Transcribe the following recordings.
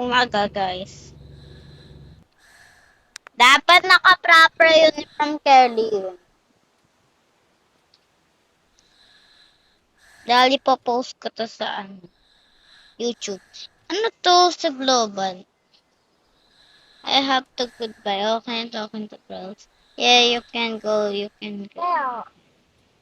umaga, guys. Dapat naka-proper uniform, Kelly, yun. Dahil ipopost ko to sa YouTube. Ano to sa global? I have to goodbye. Okay, talking to girls. Yeah, you can go. You can go.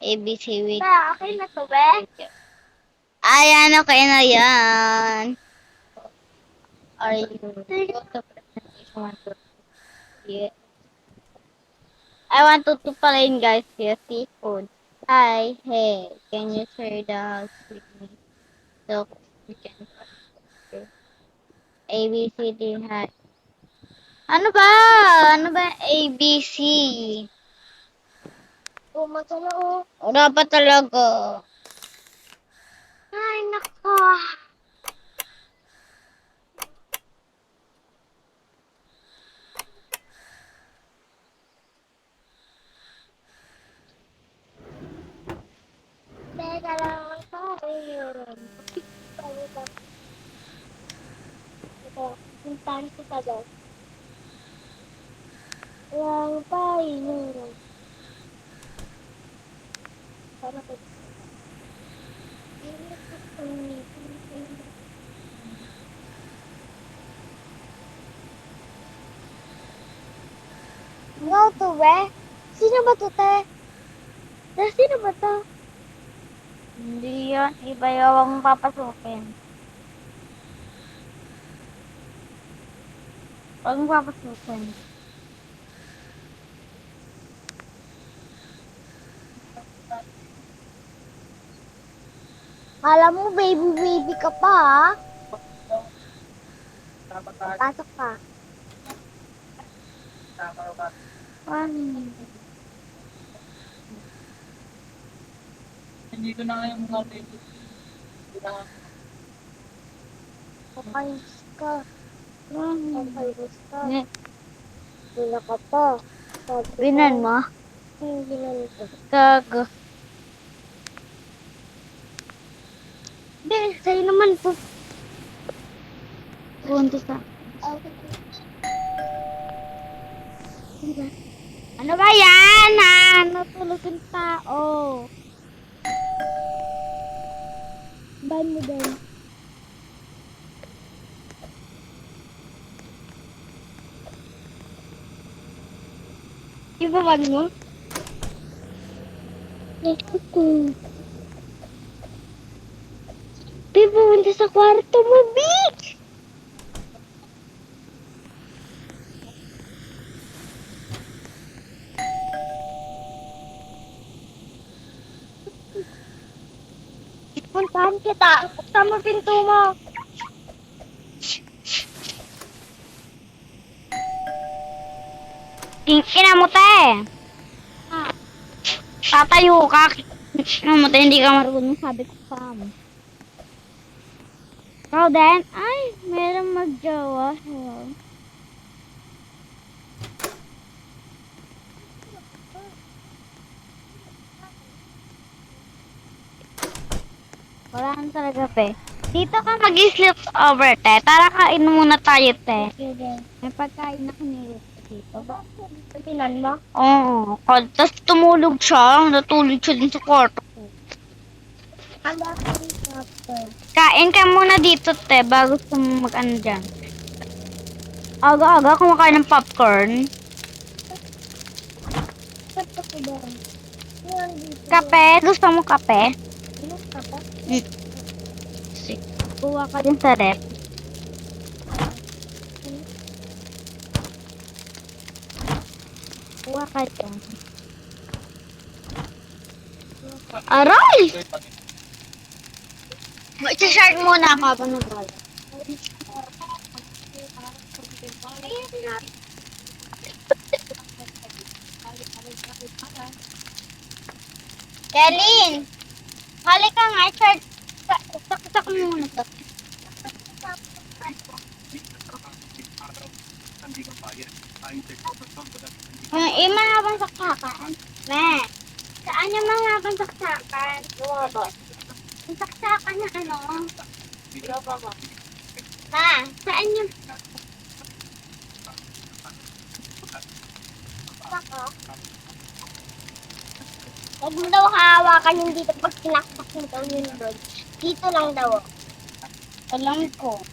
ABC with... Okay na to, be? Ayan, okay na yan. Are you go to presentation 1, 2, 3? Yeah. I want to palain, guys. Here, seafood. Hi, hey, can you share the house with me? So, we can A, B, C, D, hi. Ano ba? Ano ba ABC? Pumunta na, oh. Wala pa talaga. Ay, nako. Teka lang tayo. Ito, puntahan ko pa daw. Lang tayo. Para ko. Go to, be? Sino ba to, te? Sino ba to? Hindi yan. Iba yung papasukin. Huwag mong papasukin. Kala mo, baby ka pa, ha? Pasok ka. Hindi ko na ngayon mga baby. Pakayos ka. Pakayos ka. Hindi. Wala ka pa. Sabi ko, Binan mo? binan ko. Gago. Hindi, sa'yo naman po. Punto sa... Ano ba yan, ha? Natulog yung tao. Ban mo din. Iba wag mo? Naku ko. Pumunta sa kwarto mo, Big! Puntahan kita. Buksan mo pinto mo. Ina mo, te. Tatayo ka. Ina mo, te. Hindi ka marunong. Sabi ko pa mo. Ikaw din? Ay, meron magjawa. Hello. Wala na talaga, pe. Dito ka mag-sleep over, te. Tara, kain muna tayo, te. May pagkain na kinilit dito. Pinan mo? Oo. Tapos tumulog siya. Natulog siya din sa kwarto. Ala ka rin kapag. Kain ka muna dito, te. Bago gusto mo mag-ano dyan. Aga-aga kumakain ng popcorn. Sakto ko ba? Yan dito. Kape. Gusto mo kape? Ano ka ba? Kuha ka din sa rep. Kuha ka dyan. Aray! Mag-shart muna ako habang nag-vlog. Kelin! Halika nga, shart. Saksak mo muna to. Mahabang saksakan. Me, saan yung mahabang saksakan? Lumabas. Yung saksakan na ano? Ma, saan yung... Ako? Huwag mo daw hahawakan yung dito pag tinaktak mo daw yun doon. Dito lang daw. Alam ko.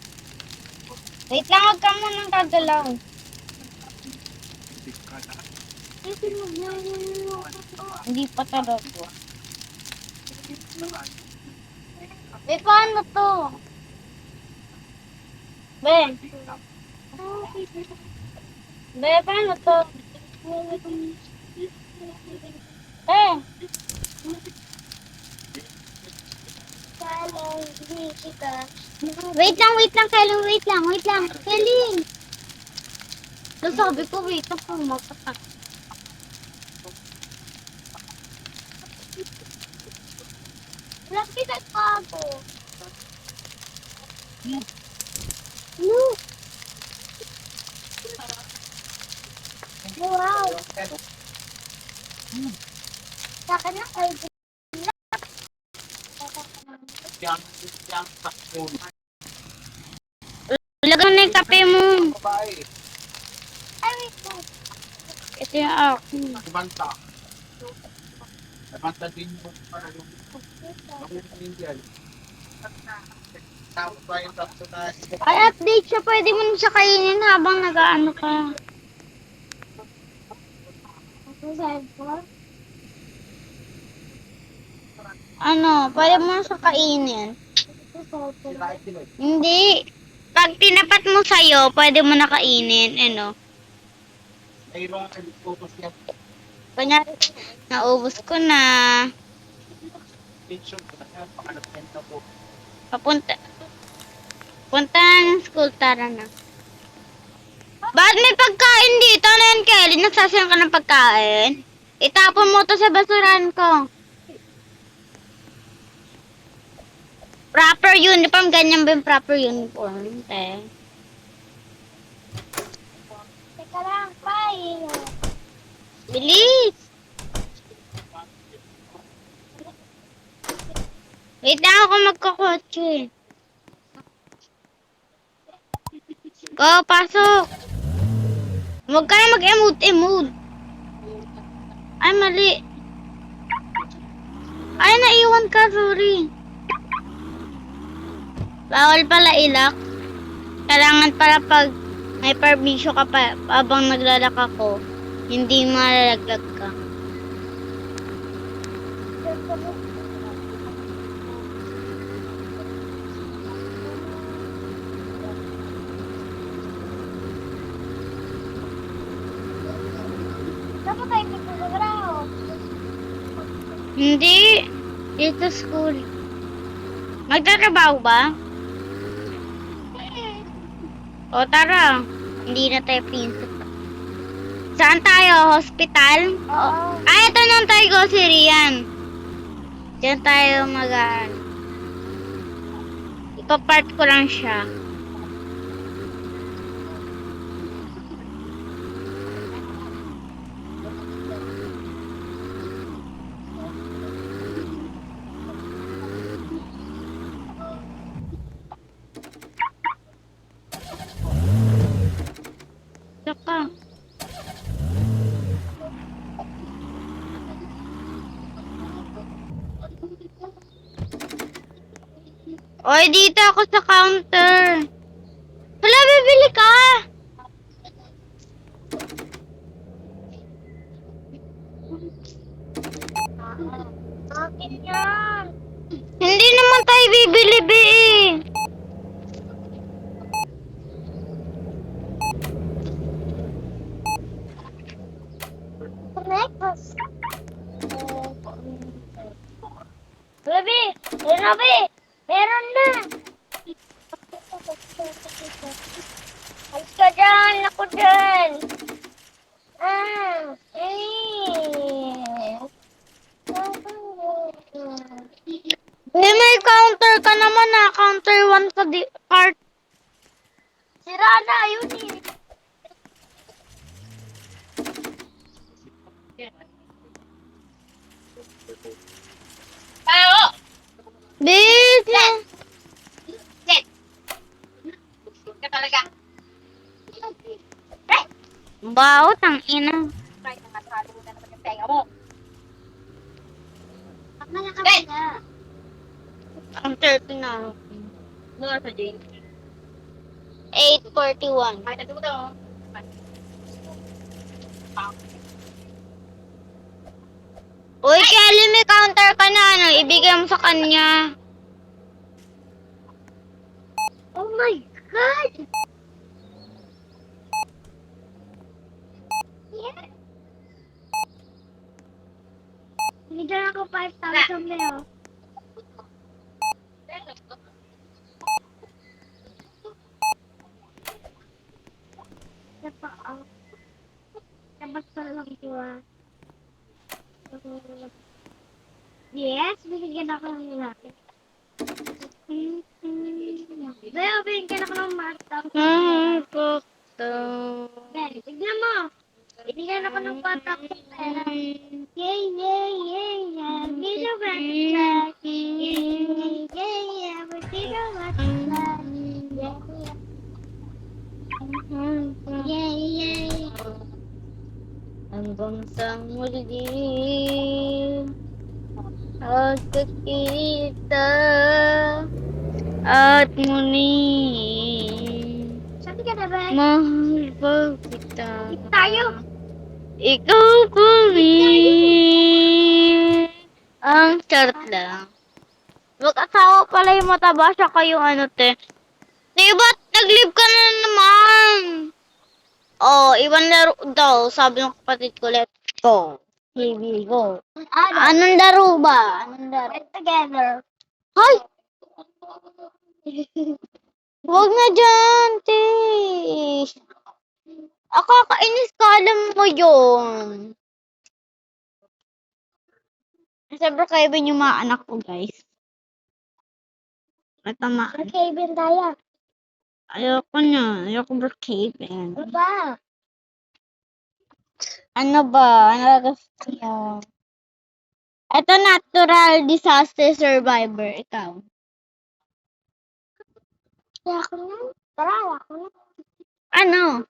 Wait lang, huwag ka munang gagalaw. Hindi pa talaga. Be, paano to? Be. Be, paano to? Eh, wait lang, Kelly, wait lang. Kelly! Sabi ko, wait lang po, magpatak. Lapit at ako. No. Wow. Sa akin na kayo. Lagyan mo na yung kape mo. Ay, wait lang. Ito yung akin. Banta. Banta din mo para yung Indian. Tapos ba yung tapos na Ay, update siya. Pwede mo na siya kainin habang nag-ano ka. Ano, pwede mo na siya kainin. Hindi. Pag tinapat mo sa'yo, pwede mo na kainin. Ano. mayroong focus niya. Kanya, naubos ko na. Tension ko na pakalapin na po. Papunta. Punta na ng school, tara na. Ba't may pagkain dito? Ano yan, Kelly? Nagsasayang ka ng pagkain? Itapon mo to sa basuran ko. Proper uniform. Ganyan ba yung proper uniform? Teka lang, pahinga. Bilis! Wait lang ako magkakotse. Go, pasok! Huwag ka na mag-emote-emote. Ay, mali. Ay, naiwan ka, sorry. Bawal pala ilak. Kailangan pala pag may permission ka pa habang naglalak ako, hindi malalaglag ka. Dapat tayo magkagraho. Hindi. Dito school. Magtatrabaho ba? O tara. Hindi na tayo principal. Saan tayo? Hospital? Oo. Ay, ito nang tayo grocery yan. Diyan tayo ipapart ko lang siya. Saka. Oy, dito ako sa counter. Wala, bibili ka. Akin yan. Hindi naman tayo bibili, be. Breakfast. Baby, Rabi, meron na. Alis ka dyan, ako dyan. May counter ka naman na. Counter 1 sa cart. Sira na, yun eh. Bis! Baho, tang ina. Kahit na nasali mo na naman yung tenga mo. Mamaya ka pala. Ang 30 na. Ano nga sa Jane? 8:41. Kahit na daw. Uy, Kelly, may counter ka na. Ano, ibigay mo sa kanya. Oh my God! Yeah. Bigyan ako 5,000 na. Tapos pa lang ko Yes, binigyan ako ng lalaki. Dahil binigyan ako ng matang. Tignan mo. Binigyan ako ng patang pera. Yay, yay, yay, yay. Dito butterfly. Yay, yay, yay. Dito butterfly. Yay, yay. Hanggang sa muli magkakita at muli Sabi ka na ba? mahal pa kita. Tayo. Ikaw pa rin ang chart lang. Mag-asawa pala yung mataba siya kayo ano te. Diba nag-leave ka na naman? Oh, ibang laro daw. Sabi ng kapatid ko, let's go. Here we go. Anong laro ba? Anong laro? Get together. Hoy! Huwag na dyan, te. Kainis ka, alam mo yun. Siyempre kayo ba yung mga anak ko, guys? Matamaan. Kevin tayo. Ayoko na. Ayoko brookhaven. Ba? Ano ba? Ano gusto mo? Ito, natural disaster survivor. Ikaw. Kaya ako na. Tara, ako na. Ano?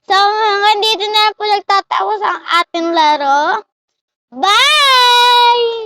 So, hanggang dito na po nagtatapos ang ating laro. Bye!